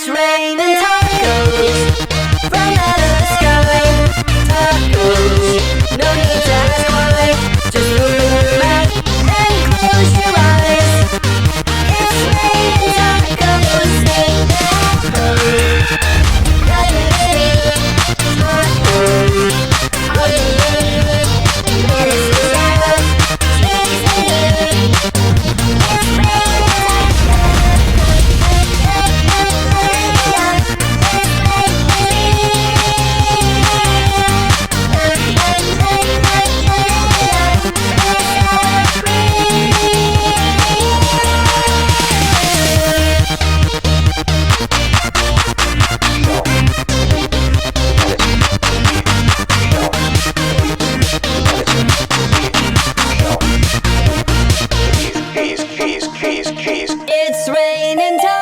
It's raining tacos from out of the sky. Tacos, no need to ask why. Just open your mouth and close your eyes. It's raining tacos, sing tacos. Tacos, all you need is love. It's raining It's raining time.